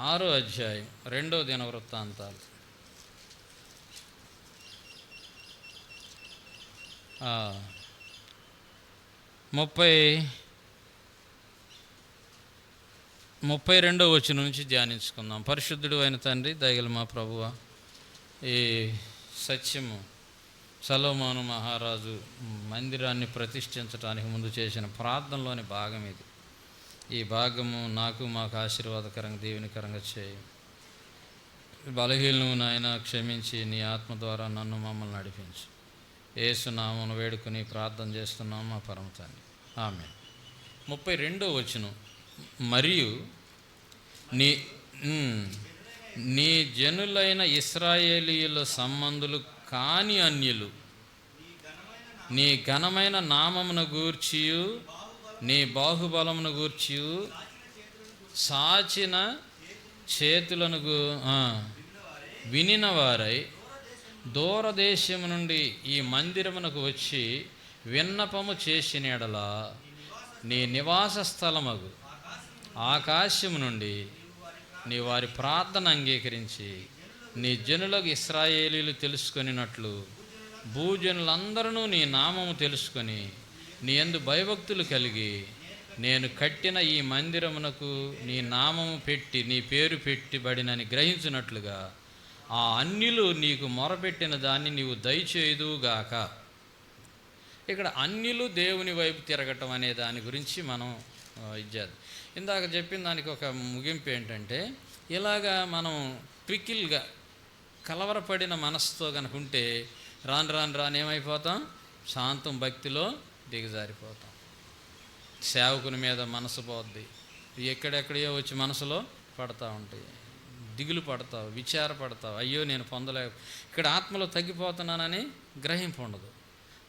6వ అధ్యాయం 2వ దినవృత్తాంతాలు 32వ వచనం నుంచి ధ్యానించుకుందాం. పరిశుద్ధుడు అయిన తండ్రి, దయగల మా ప్రభువా, ఈ సత్యము సొలొమోను మహారాజు మందిరాన్ని ప్రతిష్ఠించడానికి ముందు చేసిన ప్రార్థనలోని భాగం ఇది. ఈ భాగము మాకు ఆశీర్వాదకరంగా, దీవెనకరంగా చేయి. బలహీనము నాయన క్షమించి నీ ఆత్మ ద్వారా నన్ను మమ్మల్ని నడిపించు. యేసు నామమున వేడుకుని ప్రార్థన చేస్తున్నాం మా పరమ తండ్రి, ఆమేన్. 32వ వచనం, మరియు నీ జనులైన ఇశ్రాయేలీయుల సంబంధులు కాని అన్యులు నీ ఘనమైన నామమును గూర్చియు నీ బాహుబలమును గూర్చియు సాచిన చేతులను వినిన వారై దూరదేశము నుండి ఈ మందిరమునకు వచ్చి విన్నపము చేసిన యెడల నీ నివాస స్థలమగు ఆకాశము నుండి నీ వారి ప్రార్థన అంగీకరించి నీ జనులకు ఇశ్రాయేలీలు తెలుసుకొనినట్లు భూజనులందరూ నీ నామము తెలుసుకొని నీ యందు భయభక్తులు కలిగి నేను కట్టిన ఈ మందిరమునకు నీ నామము పెట్టి నీ పేరు పెట్టిబడినని గ్రహించినట్లుగా ఆ అన్యులు నీకు మొరపెట్టిన దాన్ని నీవు దయచేయుదుగాక. ఇక్కడ అన్యులు దేవుని వైపు తిరగటం అనే దాని గురించి మనం ఇచ్చేది. ఇందాక చెప్పిన దానికి ఒక ముగింపు ఏంటంటే, ఇలాగా మనం ట్వికిల్గా కలవరపడిన మనసుతో కనుకుంటే రాను ఏమైపోతాం? శాంతం భక్తిలో దిగజారిపోతాం. సేవకుని మీద మనసు పోద్ది, ఎక్కడెక్కడో వచ్చి మనసులో పడతా ఉంటాయి, దిగులు పడతావు, విచారపడతావు, అయ్యో నేను పొందలేక ఇక్కడ ఆత్మలో తగ్గిపోతున్నానని గ్రహింపు ఉండదు.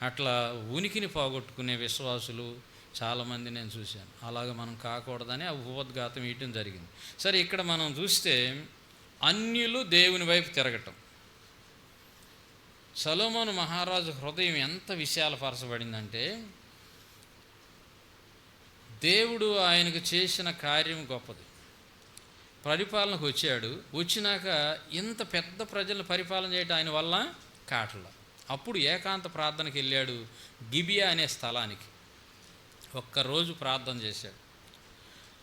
అట్లా ఉనికిని పోగొట్టుకునే విశ్వాసులు చాలామంది నేను చూశాను. అలాగ మనం కాకూడదని ఆ ఉపోద్ఘాతం ఇయటం జరిగింది. సరే, ఇక్కడ మనం చూస్తే అన్యులు దేవుని వైపు తిరగటం. సొలొమోను మహారాజు హృదయం ఎంత విశాలపరచబడిందంటే, దేవుడు ఆయనకు చేసిన కార్యం గొప్పది. పరిపాలనకు వచ్చాడు, వచ్చినాక ఇంత పెద్ద ప్రజలను పరిపాలన చేయడం ఆయన వల్ల కాటల. అప్పుడు ఏకాంత ప్రార్థనకి వెళ్ళాడు గిబియా అనే స్థలానికి. ఒక్కరోజు ప్రార్థన చేశాడు,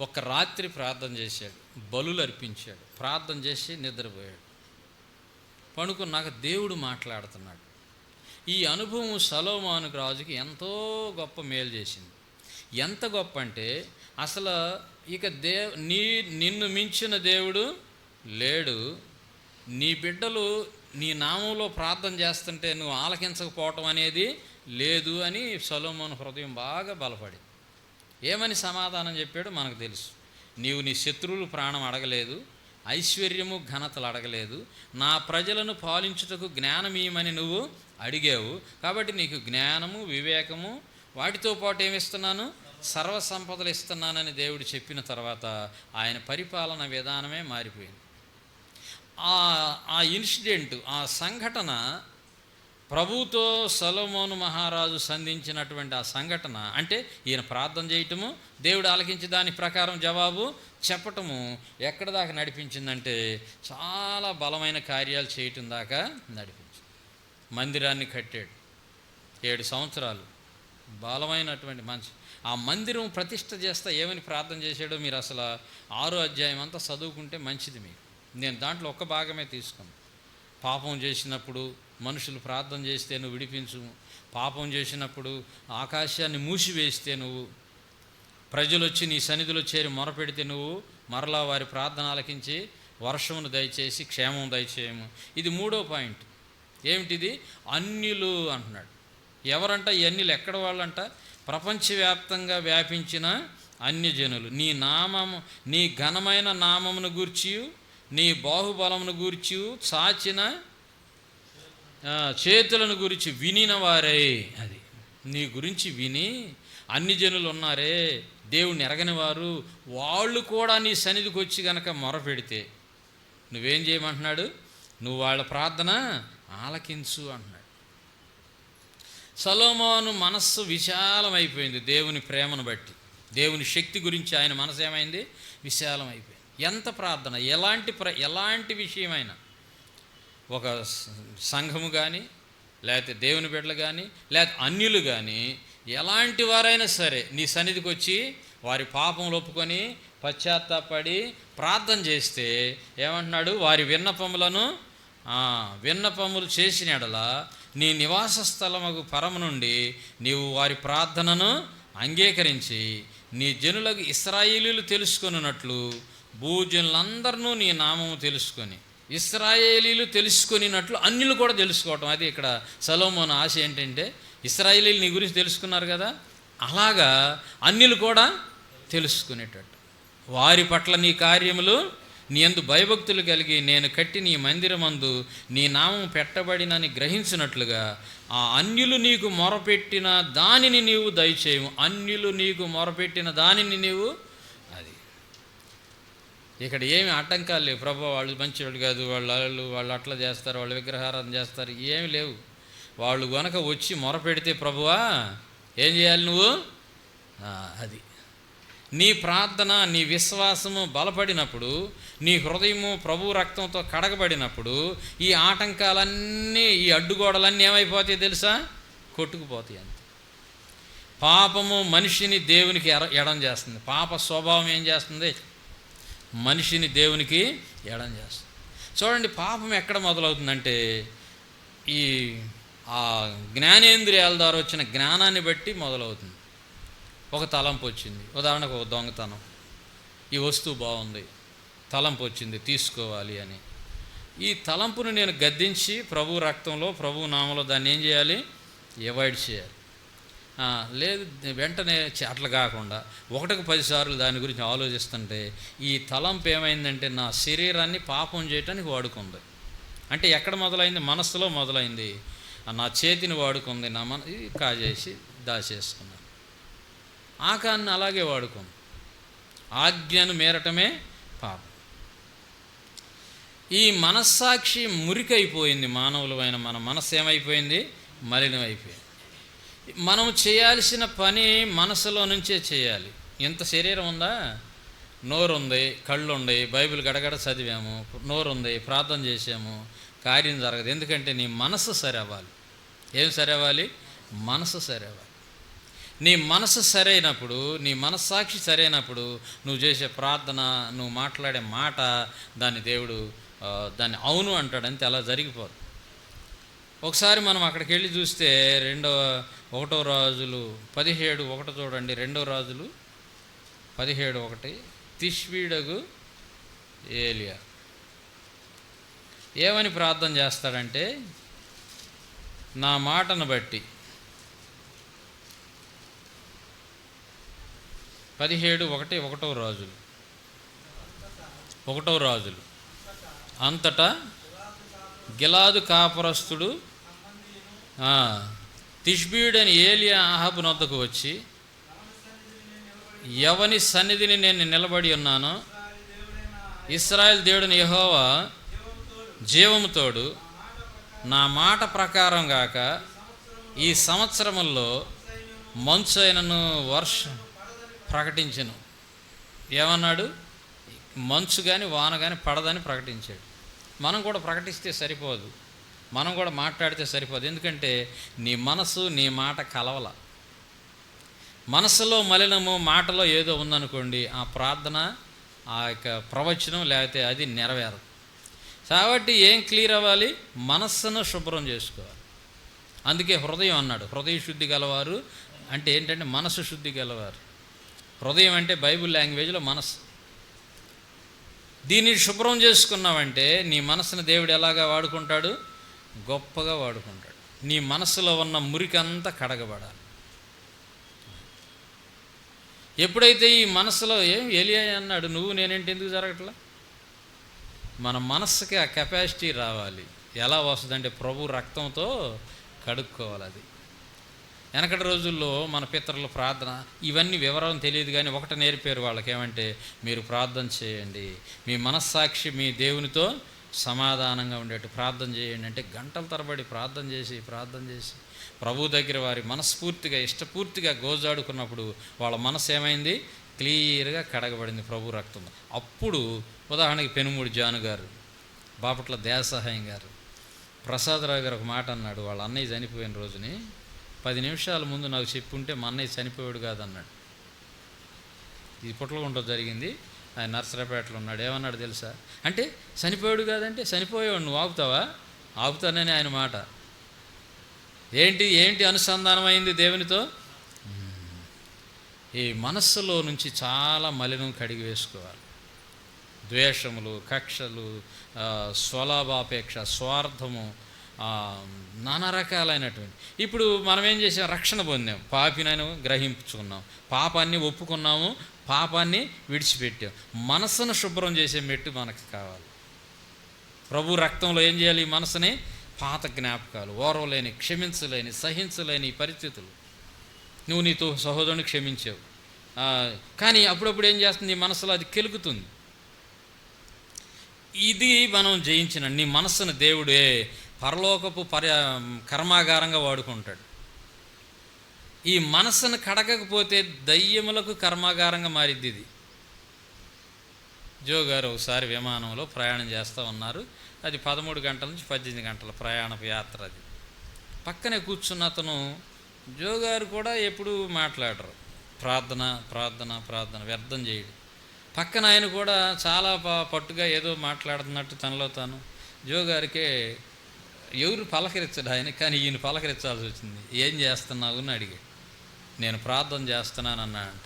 ఒక్క రాత్రి ప్రార్థన చేశాడు, బలులు అర్పించాడు, ప్రార్థన చేసి నిద్రపోయాడు. పడుకున్నాక దేవుడు మాట్లాడుతున్నాడు. ఈ అనుభవం సొలొమోను రాజుకి ఎంతో గొప్ప మేలు చేసింది. ఎంత గొప్ప అంటే, అసలు ఇక నిన్ను మించిన దేవుడు లేడు, నీ బిడ్డలు నీ నామంలో ప్రార్థన చేస్తుంటే నువ్వు ఆలకించకపోవటం అనేది లేదు అని సొలొమోను హృదయం బాగా బలపడి ఏమని సమాధానం చెప్పాడు మనకు తెలుసు. నీవు నీ శత్రువులు ప్రాణం అడగలేదు, ఐశ్వర్యము ఘనతలు అడగలేదు, నా ప్రజలను పాలించుటకు జ్ఞానం ఇయ్యమని నువ్వు అడిగావు. కాబట్టి నీకు జ్ఞానము, వివేకము, వాటితో పాటు ఏమిస్తున్నాను? సర్వసంపదలు ఇస్తున్నానని దేవుడు చెప్పిన తర్వాత ఆయన పరిపాలన విధానమే మారిపోయింది. ఆ ఇన్సిడెంట్, ఆ సంఘటన, ప్రభుతో సొలొమోను మహారాజు సంధించినటువంటి ఆ సంఘటన, అంటే ఈయన ప్రార్థన చేయటము, దేవుడు ఆలకించి దాని ప్రకారం జవాబు చెప్పటము ఎక్కడ దాకా నడిపించిందంటే, చాలా బలమైన కార్యాలు చేయటం దాకా నడిపించింది. మందిరాన్ని కట్టాడు, 7 సంవత్సరాలు బలమైనటువంటి మనిషి. ఆ మందిరం ప్రతిష్ఠ చేస్తా ఏమని ప్రార్థన చేశాడో మీరు అసలు 6వ అధ్యాయం అంతా చదువుకుంటే మంచిది మీకు. నేను దాంట్లో ఒక్క భాగమే తీసుకున్నాను. పాపం చేసినప్పుడు మనుషులు ప్రార్థన చేస్తే నువ్వు విడిపించు, పాపం చేసినప్పుడు ఆకాశాన్ని మూసివేస్తే నువ్వు, ప్రజలు వచ్చి నీ సన్నిధిలో చేరి మొరపెడితే నువ్వు మరలా వారి ప్రార్థన ఆలకించి వర్షమును దయచేసి క్షేమం దయచేయము. ఇది 3వ పాయింట్. ఏమిటిది? అన్యులు అంటున్నాడు. ఎవరంట ఈ అన్యులు? ఎక్కడ వాళ్ళంట? ప్రపంచవ్యాప్తంగా వ్యాపించిన అన్యజనులు. నీ ఘనమైన నామమును గూర్చియు నీ బాహుబలమును గూర్చి చాచిన చేతులను గురించి వినిన వారే. అది నీ గురించి విని అన్ని జనులు ఉన్నారే, దేవుణ్ణి ఎరగని వారు, వాళ్ళు కూడా నీ సన్నిధికి వచ్చి గనక మొరపెడితే నువ్వేం చేయమంటున్నాడు? నువ్వు వాళ్ళ ప్రార్థన ఆలకించు అంటున్నాడు. సొలొమోను మనస్సు విశాలమైపోయింది దేవుని ప్రేమను బట్టి. దేవుని శక్తి గురించి ఆయన మనసు ఏమైంది? విశాలమైపోయింది. ఎంత ప్రార్థన, ఎలాంటి విషయమైనా, ఒక సంఘము కానీ, లేకపోతే దేవుని బిడ్డలు కానీ, లేకపోతే అన్యులు కానీ, ఎలాంటి వారైనా సరే నీ సన్నిధికి వచ్చి వారి పాపములు ఒప్పుకొని పశ్చాత్తాపడి ప్రార్థన చేస్తే ఏమంటున్నాడు, వారి విన్నపములు చేసిన ఎడల నీ నివాస స్థలముకు పరము నుండి నీవు వారి ప్రార్థనను అంగీకరించి నీ జనులకు ఇశ్రాయేలీయులు తెలుసుకొనున్నట్లు భూజనులందరినూ నీ నామము తెలుసుకొని, ఇశ్రాయేలీయులు తెలుసుకొనినట్లు అన్యులు కూడా తెలుసుకోవటం. అది ఇక్కడ సొలొమోను ఆశ ఏంటంటే, ఇశ్రాయేలీయులు నీ గురించి తెలుసుకున్నారు కదా, అలాగా అన్యులు కూడా తెలుసుకునేటట్టు వారి పట్ల నీ కార్యములు నీ యందు భయభక్తులు కలిగి నేను కట్టి నీ మందిరమందు నీ నామం పెట్టబడినని గ్రహించినట్లుగా ఆ అన్యులు నీకు మొరపెట్టిన దానిని నీవు దయచేయము. అన్యులు నీకు మొరపెట్టిన దానిని నీవు, అది ఇక్కడ ఏమి ఆటంకాలు లేవు. ప్రభు వాళ్ళు మంచివాళ్ళు కాదు, వాళ్ళు అట్లా చేస్తారు, వాళ్ళు విగ్రహారాధన చేస్తారు, ఏమి లేవు. వాళ్ళు గనక వచ్చి మొరపెడితే ప్రభువా ఏం చేయాలి నువ్వు, అది నీ ప్రార్థన, నీ విశ్వాసము బలపడినప్పుడు, నీ హృదయము ప్రభు రక్తంతో కడగబడినప్పుడు ఈ ఆటంకాలన్నీ, ఈ అడ్డుగోడలన్నీ ఏమైపోతాయి తెలుసా, కొట్టుకుపోతాయి. అంతే. పాపము మనిషిని దేవునికి ఎడం చేస్తుంది. పాప స్వభావం ఏం చేస్తుంది, మనిషిని దేవునికి ఎడం చేస్తుంది. చూడండి, పాపం ఎక్కడ మొదలవుతుందంటే ఈ జ్ఞానేంద్రియాల ద్వారా వచ్చిన జ్ఞానాన్ని బట్టి మొదలవుతుంది. ఒక తలంపు వచ్చింది, ఉదాహరణకు ఒక దొంగతనం, ఈ వస్తువు బాగుంది, తలంపు వచ్చింది తీసుకోవాలి అని. ఈ తలంపును నేను గద్దించి ప్రభు రక్తంలో, ప్రభు నామంలో దాన్ని ఏం చేయాలి, అవాయిడ్ చేయాలి. లేదు వెంటనే అట్లా కాకుండా 1కి 10 సార్లు దాని గురించి ఆలోచిస్తుంటే ఈ తలంపు ఏమైందంటే నా శరీరాన్ని పాపం చేయటానికి వాడుకుంది. అంటే ఎక్కడ మొదలైంది, మనస్సులో మొదలైంది. నా చేతిని వాడుకుంది, నా కాజేసి దాచేసుకున్నాను. ఆకాన్ని అలాగే వాడుకుంది. ఆజ్ఞను మీరటమే పాపం. ఈ మనస్సాక్షి మురికైపోయింది. మానవులమైన మన మనస్సు ఏమైపోయింది, మలినమైపోయింది. మనం చేయాల్సిన పని మనసులో నుంచే చేయాలి. ఇంత శరీరం ఉందా, నోరు ఉంది, కళ్ళు ఉంది, బైబిల్ గడగడ చదివాము, నోరు ఉంది, ప్రార్థన చేసాము, కార్యం జరగదు. ఎందుకంటే నీ మనసు సరవ్వాలి. ఏం సరవ్వాలి, మనసు సరవ్వాలి. నీ మనసు సరైనప్పుడు, నీ మనస్సాక్షి సరైనప్పుడు నువ్వు చేసే ప్రార్థన, నువ్వు మాట్లాడే మాట, దాన్ని దేవుడు దాన్ని అవును అంటాడు. అంతే, అలా జరిగిపోదు. ఒకసారి మనం అక్కడికి వెళ్ళి చూస్తే 1 రాజులు 17:1 చూడండి. 2 రాజులు 17:1 తిష్బీడగు ఏలియా ఏమని ప్రార్థన చేస్తాడంటే, నా మాటను బట్టి 17:1 1 రాజులు అంతటా గిలాదు కాపురస్తుడు తిష్బీయుడని ఏలియా అహాబు నొద్దకు వచ్చి, ఎవని సన్నిధిని నేను నిలబడి ఉన్నానో ఇశ్రాయేలు దేవుడిని యెహోవా జీవముతోడు నా మాట ప్రకారం గాక ఈ సంవత్సరముల్లో మంచు అయినను వర్షం ప్రకటించను. ఏమన్నాడు, మంచు కానీ వాన కానీ పడదని ప్రకటించాడు. మనం కూడా ప్రకటిస్తే సరిపోదు, మనం కూడా మాట్లాడితే సరిపోదు. ఎందుకంటే నీ మనసు నీ మాట కలవల. మనసులో మలినము, మాటలో ఏదో ఉందనుకోండి, ఆ ప్రార్థన, ఆ యొక్క ప్రవచనం లేకపోతే అది నెరవేరదు. కాబట్టి ఏం క్లియర్ అవ్వాలి, మనస్సును శుభ్రం చేసుకోవాలి. అందుకే హృదయం అన్నాడు. హృదయ శుద్ధి గలవారు అంటే ఏంటంటే మనసు శుద్ధి గలవారు. హృదయం అంటే బైబిల్ లాంగ్వేజ్లో మనసు. దీన్ని శుభ్రం చేసుకున్నావంటే నీ మనసును దేవుడు ఎలాగా వాడుకుంటాడు, గొప్పగా వాడుకుంటాడు. నీ మనసులో ఉన్న మురికంతా కడగబడాలి. ఎప్పుడైతే ఈ మనసులో ఏలియా అన్నాడు, నువ్వు నేనేంటి ఎందుకు జరగట్లా, మన మనస్సుకి ఆ కెపాసిటీ రావాలి. ఎలా వస్తుందంటే ప్రభు రక్తంతో కడుక్కోవాలి. అది వెనకటి రోజుల్లో మన పితరుల ప్రార్థన, ఇవన్నీ వివరం తెలియదు కానీ ఒకటి నేర్పారు వాళ్ళకి, ఏమంటే మీరు ప్రార్థన చేయండి, మీ మనస్సాక్షి మీ దేవునితో సమాధానంగా ఉండేట్టు ప్రార్థన చేయండి. అంటే గంటల తరబడి ప్రార్థన చేసి ప్రభు దగ్గర వారి మనస్ఫూర్తిగా ఇష్టపూర్తిగా గోజాడుకున్నప్పుడు వాళ్ళ మనసు ఏమైంది, క్లియర్గా కడగబడింది ప్రభు రక్తం. అప్పుడు ఉదాహరణకి పెనుమూడి జాను గారు, బాపట్ల దేవసహాయం గారు, ప్రసాదరావు గారు ఒక మాట అన్నాడు. వాళ్ళ అన్నయ్య చనిపోయిన రోజుని 10 నిమిషాల ముందు నాకు చెప్పుంటే మా అన్నయ్య చనిపోయాడు కాదన్నాడు. ఇది పుట్లగుంటలో జరిగింది. ఆయన నర్సరాపేటలో ఉన్నాడు. ఏమన్నాడు తెలుసా? అంటే చనిపోయాడు కాదంటే చనిపోయాడు, నువ్వు ఆపుతావా? ఆపుతానని ఆయన మాట. ఏంటి అనుసంధానం అయింది దేవునితో? ఈ మనస్సులో నుంచి చాలా మలినం కడిగి వేసుకోవాలి. ద్వేషములు, కక్షలు, స్వలాభాపేక్ష, స్వార్థము, నానా రకాలైనటువంటి. ఇప్పుడు మనం ఏం చేసాం? రక్షణ పొందాం, పాపినైనా గ్రహించుకున్నాం, పాపాన్ని ఒప్పుకున్నాము, పాపాన్ని విడిచిపెట్టాం. మనస్సును శుభ్రం చేసే మెట్టు మనకు కావాలి. ప్రభు రక్తంలో ఏం చేయాలి? ఈ మనసుని పాత జ్ఞాపకాలు, ఓర్వలేని, క్షమించలేని, సహించలేని పరిస్థితులు. నువ్వు నీతో సహోదరుని క్షమించావు, కానీ అప్పుడప్పుడు ఏం చేస్తుంది? నీ మనసులో అది కెలుకుతుంది. ఇది మనం జయించిన నీ మనస్సును దేవుడే పరలోకపు కర్మాగారంగా వాడుకుంటాడు. ఈ మనస్సును కడగకపోతే దయ్యములకు కర్మాగారంగా మారిద్ది ఇది. జో గారు ఒకసారి విమానంలో ప్రయాణం చేస్తూ ఉన్నారు. అది 13 గంటల నుంచి 18 గంటల ప్రయాణపు యాత్ర. అది పక్కనే కూర్చున్న అతను, జో గారు కూడా ఎప్పుడూ మాట్లాడరు, ప్రార్థన ప్రార్థన ప్రార్థన వ్యర్థం చేయడు. పక్కన ఆయన కూడా చాలా పట్టుగా ఏదో మాట్లాడుతున్నట్టు తనలో తాను. జో గారికే ఎవరు పలకరించడు ఆయన, కానీ ఈయన పలకరించాల్సి వచ్చింది. ఏం చేస్తున్నావు అని అడిగాడు. నేను ప్రార్థన చేస్తున్నాను అన్నాడు.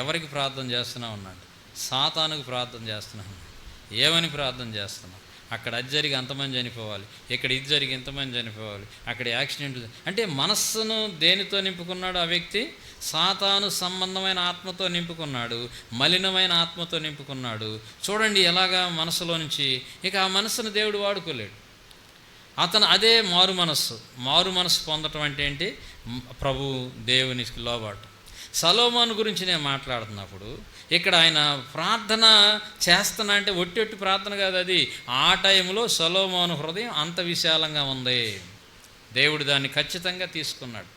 ఎవరికి ప్రార్థన చేస్తున్నావు అన్నాడు. సాతానుకు ప్రార్థన చేస్తున్నాను. ఏమని ప్రార్థన చేస్తున్నావు? అక్కడ అది జరిగి అంతమంది చనిపోవాలి, ఇక్కడ ఇది జరిగి ఇంతమంది చనిపోవాలి, అక్కడ యాక్సిడెంట్. అంటే మనస్సును దేనితో నింపుకున్నాడు ఆ వ్యక్తి? సాతాను సంబంధమైన ఆత్మతో నింపుకున్నాడు, మలినమైన ఆత్మతో నింపుకున్నాడు. చూడండి ఎలాగా మనసులో నుంచి. ఇక ఆ మనస్సును దేవుడు వాడుకోలేడు. అతను అదే మారు మనస్సు పొందటం అంటే ఏంటి? ప్రభు దేవునికి లోబాటు. సొలొమోను గురించి నేను మాట్లాడుతున్నప్పుడు ఇక్కడ ఆయన ప్రార్థన చేస్తున్నా అంటే ఒట్టి ప్రార్థన కాదు అది. ఆ టైంలో సొలొమోను హృదయం అంత విశాలంగా ఉంది. దేవుడు దాన్ని ఖచ్చితంగా తీసుకున్నాడు.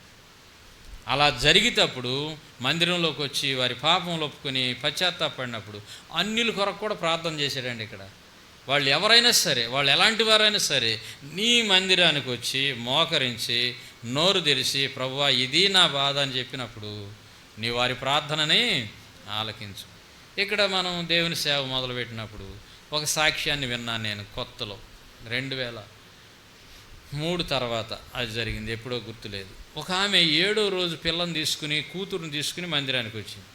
అలా జరిగేటప్పుడు మందిరంలోకి వచ్చి వారి పాపంలో ఒప్పుకొని పశ్చాత్తాపడినప్పుడు అన్యుల కొరకు కూడా ప్రార్థన చేశాడండి. ఇక్కడ వాళ్ళు ఎవరైనా సరే, వాళ్ళు ఎలాంటి వారైనా సరే, నీ మందిరానికి వచ్చి మోకరించి నోరు తెరిచి ప్రభువా ఇది నా బాధ అని చెప్పినప్పుడు నీ వారి ప్రార్థనని ఆలకించు. ఇక్కడ మనం దేవుని సేవ మొదలుపెట్టినప్పుడు ఒక సాక్ష్యాన్ని విన్నాను నేను. కొత్తలో 2003 తర్వాత అది జరిగింది, ఎప్పుడో గుర్తులేదు. ఒక ఆమె 7వ రోజు పిల్లని తీసుకుని, కూతురుని తీసుకుని మందిరానికి వచ్చింది.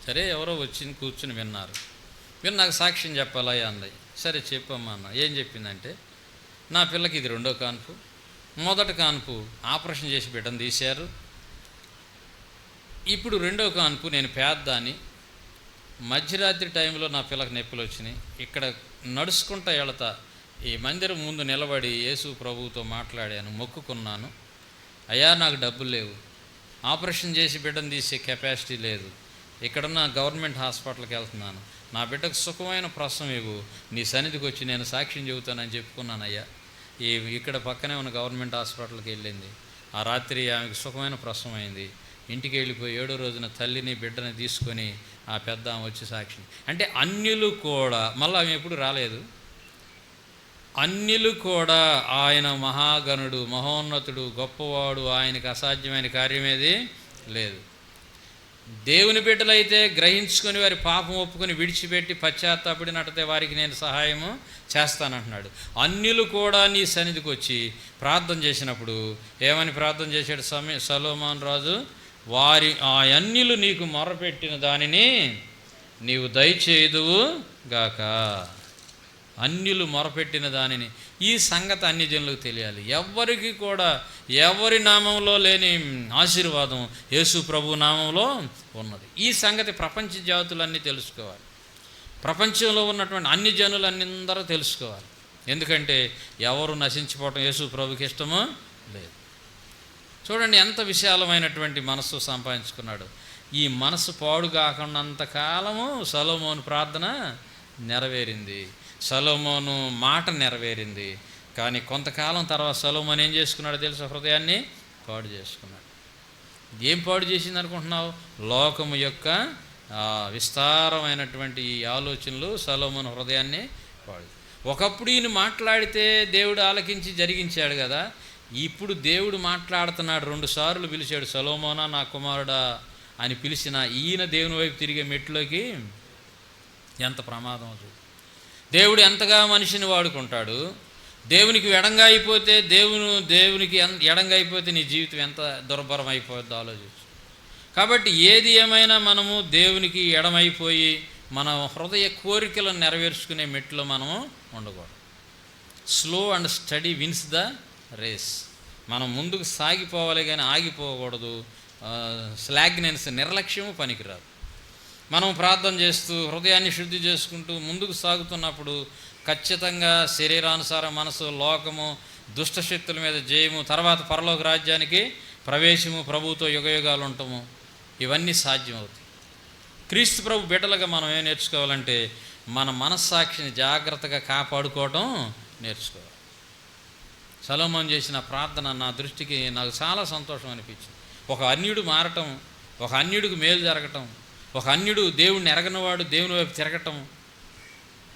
సరే ఎవరో వచ్చింది, కూర్చుని విన్నారు. నాకు సాక్ష్యం చెప్పాలా అంది. సరే చెప్పమ్మా అన్న. ఏం చెప్పిందంటే, నా పిల్లకి ఇది 2వ కాన్పు. మొదటి కాన్పు ఆపరేషన్ చేసి బిడ్డను తీశారు. ఇప్పుడు 2వ కాన్పు నేను పేద్దాన్ని. మధ్యరాత్రి టైంలో నా పిల్లకి నొప్పులు వచ్చినాయి. ఇక్కడ నడుచుకుంటా వెళతా ఈ మందిరం ముందు నిలబడి యేసు ప్రభువుతో మాట్లాడాను, మొక్కుకున్నాను. అయ్యా నాకు డబ్బులు లేవు, ఆపరేషన్ చేసి బిడ్డను తీసే కెపాసిటీ లేదు, ఇక్కడున్న గవర్నమెంట్ హాస్పిటల్కి వెళ్తున్నాను, నా బిడ్డకు సుఖమైన ప్రసవం ఇవ్వు, నీ సన్నిధికి వచ్చి నేను సాక్ష్యం చెబుతానని చెప్పుకున్నాను. అయ్యా ఇక్కడ పక్కనే ఉన్న గవర్నమెంట్ హాస్పిటల్కి వెళ్ళింది. ఆ రాత్రి ఆమెకు సుఖమైన ప్రసవం అయింది. ఇంటికి వెళ్ళిపోయి 7వ రోజున తల్లిని బిడ్డని తీసుకొని ఆ పెద్ద ఆమె వచ్చి సాక్షి. అంటే అన్యులు కూడా, మళ్ళీ ఆమె ఎప్పుడు రాలేదు, అన్యులు కూడా ఆయన మహాగణుడు, మహోన్నతుడు, గొప్పవాడు, ఆయనకు అసాధ్యమైన కార్యమేది లేదు. దేవుని బిడ్డలైతే గ్రహించుకొని వారి పాపం ఒప్పుకొని విడిచిపెట్టి పశ్చాత్తాపడినట్టయితే వారికి నేను సహాయము చేస్తానంటున్నాడు. అన్యులు కూడా నీ సన్నిధికి వచ్చి ప్రార్థన చేసినప్పుడు ఏమని ప్రార్థన చేశాడు సొలొమోను రాజు? ఆ అన్యులు నీకు మొరపెట్టిన దానిని నీవు దయచేయుదువు గాక. అన్యులు మొరపెట్టిన దానిని. ఈ సంగతి అన్ని జనులకు తెలియాలి. ఎవరికి కూడా ఎవరి నామంలో లేని ఆశీర్వాదం యేసు ప్రభు నామంలో ఉన్నది. ఈ సంగతి ప్రపంచ జాతులన్నీ తెలుసుకోవాలి. ప్రపంచంలో ఉన్నటువంటి అన్ని జనులన్నందరూ తెలుసుకోవాలి. ఎందుకంటే ఎవరు నశించిపోవటం యేసు ప్రభుకి ఇష్టమో లేదు. చూడండి ఎంత విశాలమైనటువంటి మనస్సు సంపాదించుకున్నాడు. ఈ మనసు పాడు కాకున్నంత కాలము సొలొమోను ప్రార్థన నెరవేరింది, సొలొమోను మాట నెరవేరింది. కానీ కొంతకాలం తర్వాత సొలొమోను ఏం చేసుకున్నాడో తెలుసు? హృదయాన్ని పాడు చేసుకున్నాడు. ఏం పాడు చేసింది అనుకుంటున్నావు? లోకము యొక్క విస్తారమైనటువంటి ఈ ఆలోచనలు సొలొమోను హృదయాన్ని పాడు. ఒకప్పుడు ఈయన మాట్లాడితే దేవుడు ఆలకించి జరిగించాడు కదా, ఇప్పుడు దేవుడు మాట్లాడుతున్నాడు. 2 సార్లు పిలిచాడు, సొలొమోనా నా కుమారుడా అని పిలిచిన ఈయన దేవుని వైపు తిరిగే మెట్లోకి ఎంత ప్రమాదం చూడు. దేవుడు ఎంతగా మనిషిని వాడుకుంటాడు. దేవునికి ఎడంగా అయిపోతే దేవునికి ఎడంగా అయిపోతే నీ జీవితం ఎంత దుర్భరం అయిపోద్దో ఆలోచించు. కాబట్టి ఏది ఏమైనా మనము దేవునికి ఎడమైపోయి మన హృదయ కోరికలను నెరవేర్చుకునే మెట్లో మనము ఉండకూడదు. Slow and steady wins the race. మనం ముందుకు సాగిపోవాలి కానీ ఆగిపోకూడదు. స్లాగ్నెన్స్, నిర్లక్ష్యము పనికిరాదు. మనం ప్రార్థన చేస్తూ హృదయాన్ని శుద్ధి చేసుకుంటూ ముందుకు సాగుతున్నప్పుడు ఖచ్చితంగా శరీరానుసార మనసు, లోకము, దుష్టశక్తుల మీద జయము, తర్వాత పరలోక రాజ్యానికి ప్రవేశము, ప్రభువుతో యుగయుగాలు ఉండటము, ఇవన్నీ సాధ్యమవుతాయి. క్రీస్తు ప్రభు బిడ్డలుగా మనం ఏం నేర్చుకోవాలంటే మన మనస్సాక్షిని జాగ్రత్తగా కాపాడుకోవటం నేర్చుకోవాలి. సొలొమోను చేసిన ప్రార్థన నా దృష్టికి నాకు చాలా సంతోషం అనిపించింది. ఒక అన్యుడు మారటం, ఒక అన్యుడికి మేలు జరగటం, ఒక అన్యుడు దేవుడిని ఎరగనివాడు దేవుని వైపు తిరగటం.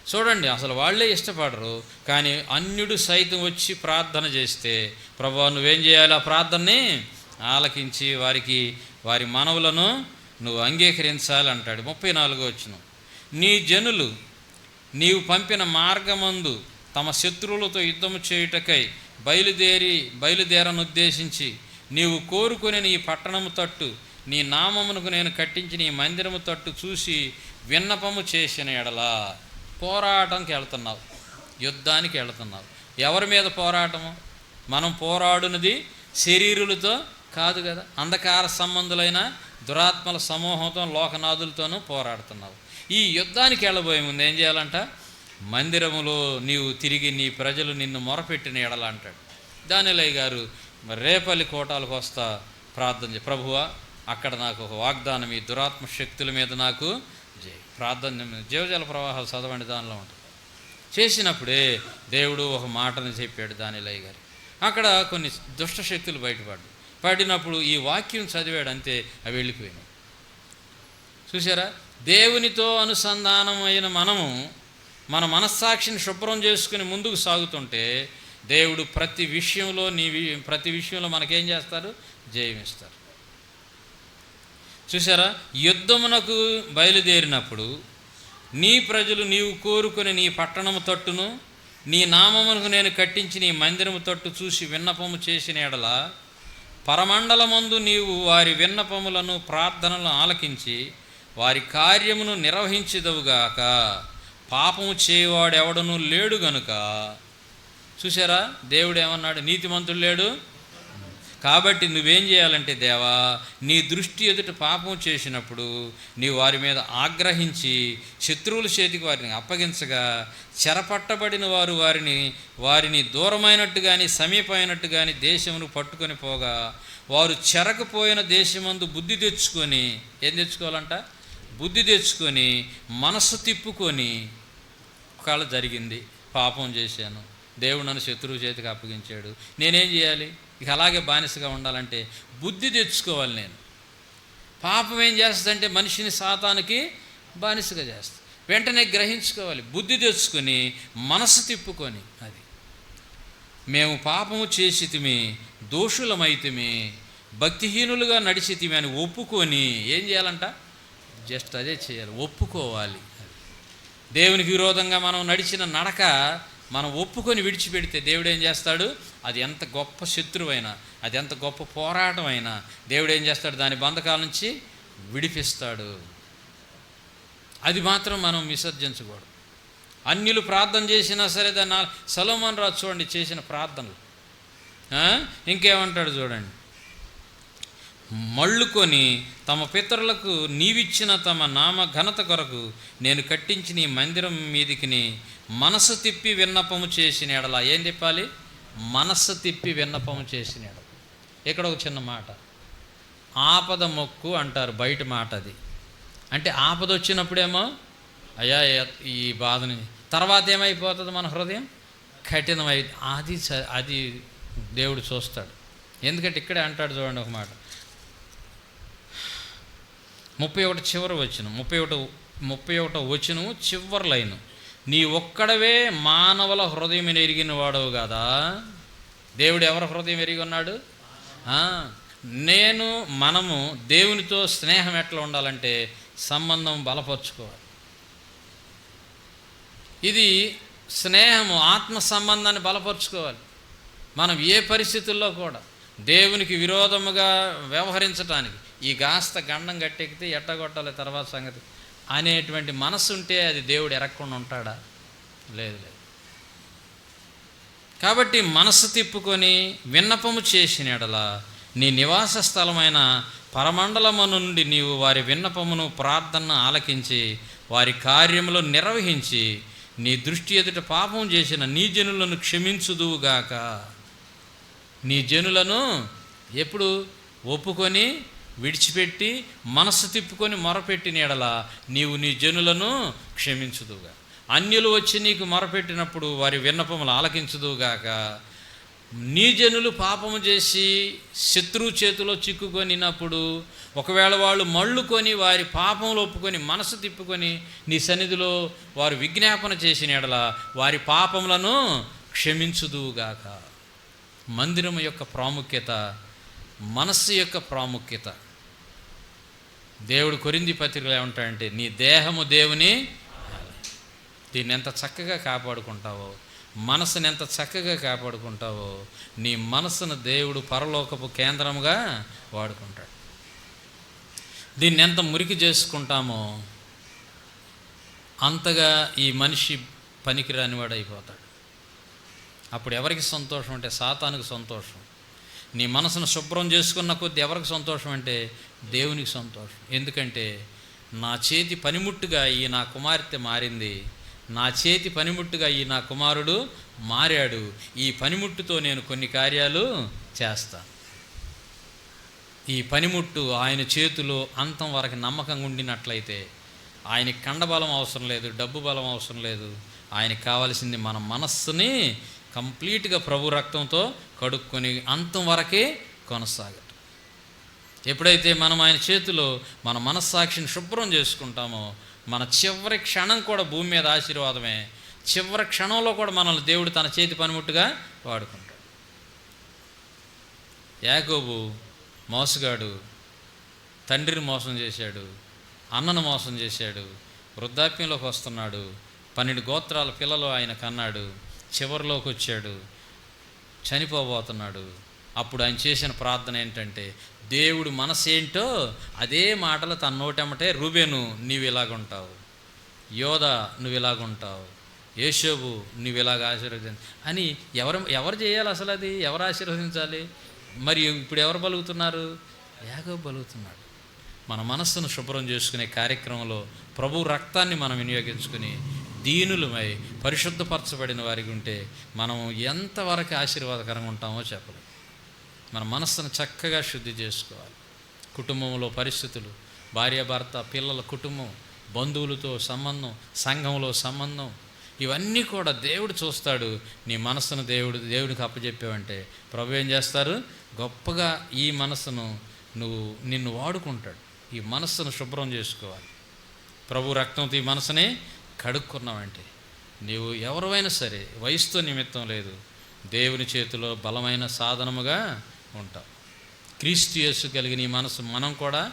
చూడండి, అసలు వాళ్ళే ఇష్టపడరు, కానీ అన్యుడు సైతం వచ్చి ప్రార్థన చేస్తే ప్రభువా నువ్వేం చేయాలి? ఆ ప్రార్థనని ఆలకించి వారి మనవులను నువ్వు అంగీకరించాలి అంటాడు. 34వ వచనం, నీ జనులు నీవు పంపిన మార్గమందు తమ శత్రువులతో యుద్ధము చేయుటకై బయలుదేరనుద్దేశించి నీవు కోరుకునే నీ పట్టణము తట్టు నీ నామమునకు నేను కట్టించి నీ మందిరము తట్టు చూసి విన్నపము చేసిన ఎడలా. పోరాటంకి వెళ్తున్నావు, యుద్ధానికి వెళ్తున్నావు. ఎవరి మీద పోరాటము? మనం పోరాడునది శరీరులతో కాదు కదా, అంధకార సంబంధులైన దురాత్మల సమూహంతో, లోకనాథులతోనూ పోరాడుతున్నావు. ఈ యుద్ధానికి వెళ్ళబోయే ముందు ఏం చేయాలంట? మందిరములో నీవు తిరిగి నీ ప్రజలు నిన్ను మొరపెట్టిన ఎడల అంటాడు. దానిలయ్య గారు రేపల్లి కోటాలకు వస్తా ప్రార్థన చేయి, ప్రభువా అక్కడ నాకు ఒక వాగ్దానం, ఈ దురాత్మ శక్తుల మీద నాకు జై. ప్రార్థన జీవజల ప్రవాహాలు చదవండి, దానిలో ఉంటుంది. చేసినప్పుడే దేవుడు ఒక మాటను చెప్పాడు దానిలయ్య గారు. అక్కడ కొన్ని దుష్ట శక్తులు పడినప్పుడు ఈ వాక్యం చదివాడు, అంతే, అవి వెళ్ళిపోయినాయి. చూసారా, దేవునితో అనుసంధానమైన మనము మన మనస్సాక్షిని శుభ్రం చేసుకుని ముందుకు సాగుతుంటే దేవుడు ప్రతి విషయంలో మనకేం చేస్తారు? జయమిస్తారు. చూసారా, యుద్ధమునకు బయలుదేరినప్పుడు నీ ప్రజలు నీవు కోరుకుని నీ పట్టణము తట్టును నీ నామమునకు నేను కట్టించి నీ మందిరము తట్టు చూసి విన్నపము చేసిన ఎడల పరమండలమందు నీవు వారి విన్నపములను ప్రార్థనలను ఆలకించి వారి కార్యమును నిర్వహించదవుగాక. పాపము చేయవాడెవడనూ లేడు గనుక. చూసారా, దేవుడు ఏమన్నాడు? నీతిమంతుడు లేడు. కాబట్టి నువ్వేం చేయాలంటే, దేవా నీ దృష్టి ఎదుట పాపం చేసినప్పుడు నీవు వారి మీద ఆగ్రహించి శత్రువుల చేతికి వారిని అప్పగించగా చెరపట్టబడిన వారు వారిని దూరమైనట్టు కానీ సమీపమైనట్టు కానీ దేశమును పట్టుకొని పోగా వారు చెరకపోయిన దేశమందు బుద్ధి తెచ్చుకొని, ఏం తెచ్చుకోవాలంట? బుద్ధి తెచ్చుకొని మనస్సు తిప్పుకొని, ఒకవేళ జరిగింది, పాపం చేశాను, దేవుడు నన్ను శత్రువు చేతికి అప్పగించాడు, నేనేం చేయాలి? ఇక అలాగే బానిసగా ఉండాలంటే బుద్ధి తెచ్చుకోవాలి. నేను పాపం ఏం చేస్తుందంటే మనిషిని సాతానికి బానిసగా చేస్తుంది. వెంటనే గ్రహించుకోవాలి, బుద్ధి తెచ్చుకొని మనసు తిప్పుకొని, అది మేము పాపము చేసితిమి, దోషులమైతిమి, భక్తిహీనులుగా నడిచితిమి అని ఒప్పుకొని ఏం చేయాలంట? జస్ట్ అదే చేయాలి, ఒప్పుకోవాలి. దేవునికి విరోధంగా మనం నడిచిన నడక మనం ఒప్పుకొని విడిచిపెడితే దేవుడు ఏం చేస్తాడు? అది ఎంత గొప్ప శత్రువైనా, అది ఎంత గొప్ప పోరాటం అయినా దేవుడు ఏం చేస్తాడు? దాని బంధకాల నుంచి విడిపిస్తాడు. అది మాత్రం మనం విసర్జించకూడదు. అన్యులు ప్రార్థన చేసినా సరే దాన్ని సొలొమోను రాజు చూడండి చేసిన ప్రార్థనలు. ఇంకేమంటాడు చూడండి, మళ్ళుకొని తమ పితరులకు నీవిచ్చిన తమ నామ ఘనత కొరకు నేను కట్టించి నీ మందిరం మీదికి మనసు తిప్పి విన్నపము చేసిన ఎడల. ఏం చెప్పాలి? మనస్సు తిప్పి విన్నపము చేసిన ఎడల. ఇక్కడ ఒక చిన్న మాట, ఆపద మొక్కు అంటారు, బయట మాట అది. అంటే ఆపద వచ్చినప్పుడేమో అయ్యా ఈ బాధని, తర్వాత ఏమైపోతుంది? మన హృదయం కఠినమై, అది దేవుడు చూస్తాడు. ఎందుకంటే ఇక్కడే అంటాడు చూడండి ఒక మాట, 31 చివరి వచనం, 31 వచనం చివరి లైను, నీ ఒక్కడవే మానవుల హృదయం ఎరిగిన వాడవు కదా. దేవుడు ఎవరి హృదయం ఎరిగి ఉన్నాడు? మనము దేవునితో స్నేహం ఎట్లా ఉండాలంటే సంబంధం బలపరుచుకోవాలి. ఇది స్నేహము, ఆత్మ సంబంధాన్ని బలపరుచుకోవాలి. మనం ఏ పరిస్థితుల్లో కూడా దేవునికి విరోధముగా వ్యవహరించటానికి, ఈ గాస్త గండం గట్టెక్కితే ఎట్టగొట్టాలి తర్వాత సంగతి అనేటువంటి మనసు ఉంటే అది దేవుడు ఎరగకుండా ఉంటాడా? లేదు. కాబట్టి మనసు తిప్పుకొని విన్నపము చేసిన యెడల నీ నివాస స్థలమైన పరమండలము నుండి నీవు వారి విన్నపమును ప్రార్థనను ఆలకించి వారి కార్యములు నిర్వహించి నీ దృష్టి ఎదుట పాపం చేసిన నీ జనులను క్షమించుదువుగాక. నీ జనులను ఎప్పుడు ఒప్పుకొని విడిచిపెట్టి మనసు తిప్పుకొని మొరపెట్టిన యెడల నీవు నీ జనులను క్షమించుదువుగా. అన్యులు వచ్చి నీకు మొరపెట్టినప్పుడు వారి విన్నపములు ఆలకించుదువుగాక. నీ జనులు పాపము చేసి శత్రువు చేతిలో చిక్కుకొనినప్పుడు ఒకవేళ వాళ్ళు మళ్ళుకొని వారి పాపములు ఒప్పుకొని మనసు తిప్పుకొని నీ సన్నిధిలో వారు విజ్ఞాపన చేసిన యెడల వారి పాపములను క్షమించుదువుగాక. మందిరం యొక్క ప్రాముఖ్యత, మనస్సు యొక్క ప్రాముఖ్యత. దేవుడు కొరింథీ పత్రికలో ఏమంటాడంటే, నీ దేహము దేవుని, దీన్ని ఎంత చక్కగా కాపాడుకుంటావో, మనసుని ఎంత చక్కగా కాపాడుకుంటావో, నీ మనసును దేవుడు పరలోకపు కేంద్రముగా వాడుకుంటాడు. దీన్ని ఎంత మురికి చేసుకుంటామో అంతగా ఈ మనిషి పనికిరానివాడు అయిపోతాడు. అప్పుడు ఎవరికి సంతోషం అంటే సాతానుకు సంతోషం. నీ మనసును శుభ్రం చేసుకున్న కొద్ది ఎవరికి సంతోషం అంటే దేవునికి సంతోషం. ఎందుకంటే నా చేతి పనిముట్టుగా ఈ నా కుమార్తె మారింది, నా చేతి పనిముట్టుగా ఈ నా కుమారుడు మారాడు, ఈ పనిముట్టుతో నేను కొన్ని కార్యాలు చేస్తాను. ఈ పనిముట్టు ఆయన చేతిలో అంతం వరకు నమ్మకంగా ఉండినట్లయితే ఆయనకి కండబలం అవసరం లేదు, డబ్బు బలం అవసరం లేదు. ఆయనకి కావాల్సింది మన మనస్సుని కంప్లీట్గా ప్రభు రక్తంతో కడుక్కొని అంతం వరకే కొనసాగటం. ఎప్పుడైతే మనం ఆయన చేతిలో మన మనస్సాక్షిని శుభ్రం చేసుకుంటామో మన చివరి క్షణం కూడా భూమి మీద ఆశీర్వాదమే. చివరి క్షణంలో కూడా మనల్ని దేవుడు తన చేతి పనిముట్టుగా వాడుకుంటాడు. యాకోబు మోసగాడు, తండ్రిని మోసం చేశాడు, అన్నను మోసం చేశాడు, వృద్ధాప్యంలోకి వస్తున్నాడు, 12 గోత్రాల పిల్లలు ఆయన కన్నాడు, చివరిలోకి వచ్చాడు, చనిపోబోతున్నాడు. అప్పుడు ఆయన చేసిన ప్రార్థన ఏంటంటే, దేవుడు మనసు ఏంటో అదే మాటలు తన నోటెమ్మటే, రూబేను నీవు ఇలాగుంటావు, యోధా నువ్వు ఇలాగుంటావు, యేషోబు నువ్వు ఇలాగ ఆశీర్వదించు అని ఎవరు చేయాలి? అసలు అది ఎవరు ఆశీర్వదించాలి? మరి ఇప్పుడు ఎవరు బలుగుతున్నారు? యాకోబు బలుగుతున్నాడు. మన మనస్సును శుభ్రం చేసుకునే కార్యక్రమంలో ప్రభు రక్తాన్ని మనం వినియోగించుకుని దీనులమై పరిశుద్ధపరచబడిన వారికి ఉంటే మనం ఎంతవరకు ఆశీర్వాదకరంగా ఉంటామో చెప్పలేం. మన మనస్సును చక్కగా శుద్ధి చేసుకోవాలి. కుటుంబంలో పరిస్థితులు, భార్యాభర్త, పిల్లల కుటుంబం, బంధువులతో సంబంధం, సంఘంలో సంబంధం, ఇవన్నీ కూడా దేవుడు చూస్తాడు. నీ మనస్సును దేవుడికి అప్పచెప్పావంటే ప్రభు ఏం చేస్తారు? గొప్పగా ఈ మనస్సును నిన్ను వాడుకుంటాడు. ఈ మనస్సును శుభ్రం చేసుకోవాలి. ప్రభు రక్తంతో ఈ మనసుని కడుక్కున్నావంటే నీవు ఎవరైనా సరే వయసుతో నిమిత్తం లేదు, దేవుని చేతిలో బలమైన సాధనముగా ఉంటావు. క్రీస్తు యేసు కలిగిన ఈ మనసు మనం కూడా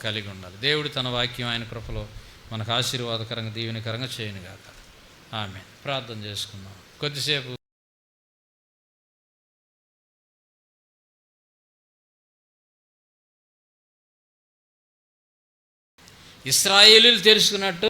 కలిగి ఉండాలి. దేవుడు తన వాక్యం ఆయన కృపలో మనకు ఆశీర్వాదకరంగా దీవెనకరంగా చేయనుగాక. ఆమేన్. ప్రార్థన చేసుకుందాం కొద్దిసేపు. ఇశ్రాయేలీయులు తెలుసుకున్నట్టు